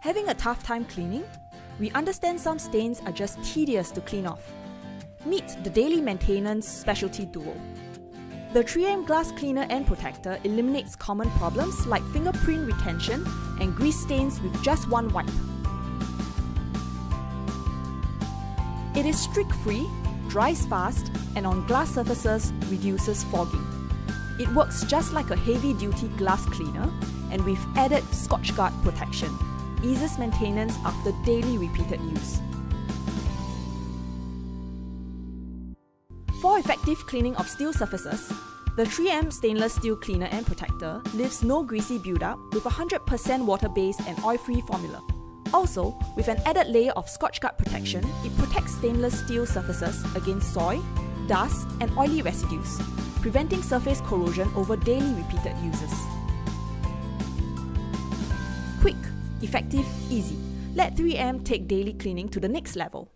Having a tough time cleaning? We understand some stains are just tedious to clean off. Meet the daily maintenance specialty duo. The 3M Glass Cleaner and Protector eliminates common problems like fingerprint retention and grease stains with just one wipe. It is streak-free, dries fast, and on glass surfaces reduces fogging. It works just like a heavy-duty glass cleaner, and with added Scotch Guard protection, eases maintenance after daily repeated use. For effective cleaning of steel surfaces, the 3M Stainless Steel Cleaner and Protector leaves no greasy buildup with a 100% water-based and oil-free formula. Also, with an added layer of Scotch Guard protection, it protects stainless steel surfaces against soil, dust, and oily residues, preventing surface corrosion over daily repeated uses. Quick, effective, easy. Let 3M take daily cleaning to the next level.